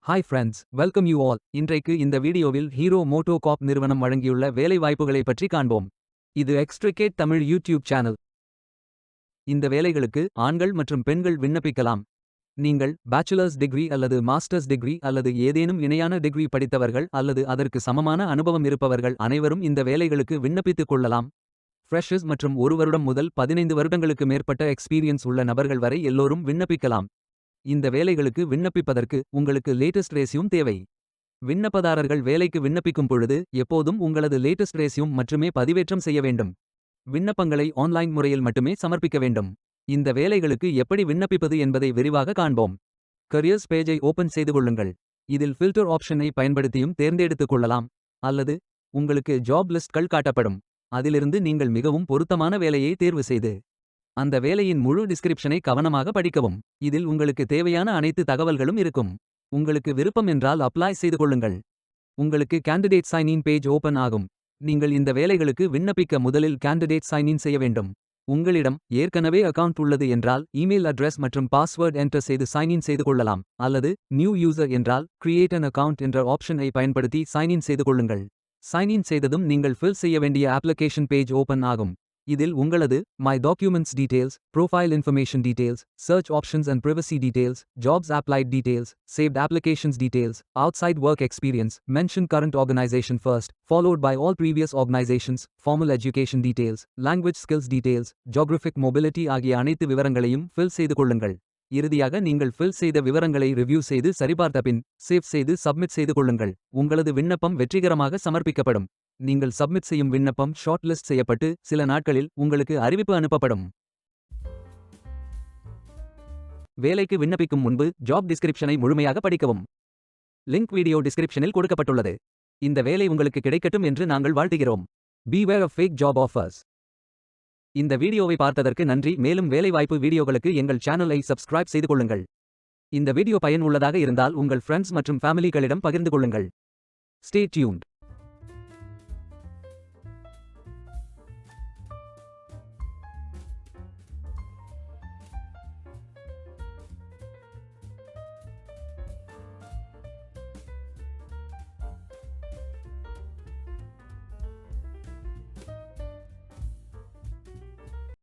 Hi friends, welcome you all. இன்றைக்கு இந்த வீடியோவில் ஹீரோ மோட்டோ கார்ப் நிறுவனம் வழங்கியுள்ள வேலைவாய்ப்புகளை பற்றி காண்போம். இது எக்ஸ்ட்ரிகேட் தமிழ் யூடியூப் சேனல். இந்த வேலைகளுக்கு ஆண்கள் மற்றும் பெண்கள் விண்ணப்பிக்கலாம். நீங்கள் பேச்சுலர்ஸ் டிகிரி அல்லது மாஸ்டர்ஸ் டிகிரி அல்லது ஏதேனும் இணையான டிகிரி படித்தவர்கள் அல்லது அதற்கு சமமான அனுபவம் இருப்பவர்கள் அனைவரும் இந்த வேலைகளுக்கு விண்ணப்பித்துக் கொள்ளலாம். ஃப்ரெஷர்ஸ் மற்றும் 1 வருடம் முதல் 15 வருடங்களுக்கு மேற்பட்ட எக்ஸ்பீரியன்ஸ் உள்ள நபர்கள் வரை எல்லோரும் விண்ணப்பிக்கலாம். இந்த வேலைகளுக்கு விண்ணப்பிப்பதற்கு உங்களுக்கு லேட்டஸ்ட் ரெஸ்யூம் தேவை. விண்ணப்பதாரர்கள் வேலைக்கு விண்ணப்பிக்கும் பொழுது எப்போதும் உங்களது லேட்டஸ்ட் ரெஸ்யூம் மட்டுமே பதிவேற்றம் செய்ய வேண்டும். விண்ணப்பங்களை ஆன்லைன் முறையில் மட்டுமே சமர்ப்பிக்க வேண்டும். இந்த வேலைகளுக்கு எப்படி விண்ணப்பிப்பது என்பதை விரிவாக காண்போம். கரியர்ஸ் பேஜை ஓபன் செய்து கொள்ளுங்கள். இதில் ஃபில்டர் ஆப்ஷனை பயன்படுத்தியும் தேர்ந்தெடுத்துக் கொள்ளலாம். அல்லது உங்களுக்கு ஜாப் லிஸ்ட்கள் காட்டப்படும். அதிலிருந்து நீங்கள் மிகவும் பொருத்தமான வேலையை தேர்வு செய்து அந்த வேலையின் முழு டிஸ்கிரிப்ஷனை கவனமாக படிக்கவும். இதில் உங்களுக்கு தேவையான அனைத்து தகவல்களும் இருக்கும். உங்களுக்கு விருப்பம் என்றால் அப்ளை செய்து கொள்ளுங்கள். உங்களுக்கு candidate sign in page open ஆகும். நீங்கள் இந்த வேலைகளுக்கு விண்ணப்பிக்க முதலில் கேண்டிடேட் சைன் இன் செய்ய வேண்டும். உங்களிடம் ஏற்கனவே அக்கவுண்ட் உள்ளது என்றால் இமெயில் அட்ரஸ் மற்றும் பாஸ்வேர்ட் என்டர் செய்து சைன் இன் செய்து கொள்ளலாம். அல்லது நியூ யூசர் என்றால் கிரியேட் அன் அக்கவுண்ட் என்ற ஆப்ஷனை பயன்படுத்தி சைன் இன் செய்து கொள்ளுங்கள். சைன் இன் செய்ததும் நீங்கள் ஃபில் செய்ய வேண்டிய அப்ளிகேஷன் பேஜ் ஓபன் ஆகும். இதில் உங்களது my documents details, profile information details, search options and privacy details, jobs applied details, saved applications details, outside work experience, mention current organisation first, followed by all previous organisations, formal education details, language skills details, geographic mobility ஆகிய அனைத்து விவரங்களையும் fill செய்து கொள்ளுங்கள். இறுதியாக நீங்கள் fill செய்த விவரங்களை review செய்து சரிபார்த்த பின் சேவ் செய்து சப்மிட் செய்து கொள்ளுங்கள். உங்களது விண்ணப்பம் வெற்றிகரமாக சமர்ப்பிக்கப்படும். நீங்கள் சப்மிட் செய்யும் விண்ணப்பம் ஷார்ட் லிஸ்ட் செய்யப்பட்டு சில நாட்களில் உங்களுக்கு அறிவிப்பு அனுப்பப்படும். வேலைக்கு விண்ணப்பிக்கும் முன்பு ஜாப் டிஸ்கிரிப்ஷனை முழுமையாக படிக்கவும். லிங்க் வீடியோ டிஸ்கிரிப்ஷனில் கொடுக்கப்பட்டுள்ளது. இந்த வேலை உங்களுக்கு கிடைக்கட்டும் என்று நாங்கள் வாழ்த்துகிறோம். Beware of fake job offers. இந்த வீடியோவை பார்த்ததற்கு நன்றி. மேலும் வேலைவாய்ப்பு வீடியோகளுக்கு எங்கள் சேனலை சப்ஸ்கிரைப் செய்து கொள்ளுங்கள். இந்த வீடியோ பயன் உள்ளதாக இருந்தால் உங்கள் ஃப்ரெண்ட்ஸ் மற்றும் ஃபேமிலிகளிடம் பகிர்ந்து கொள்ளுங்கள். Stay tuned.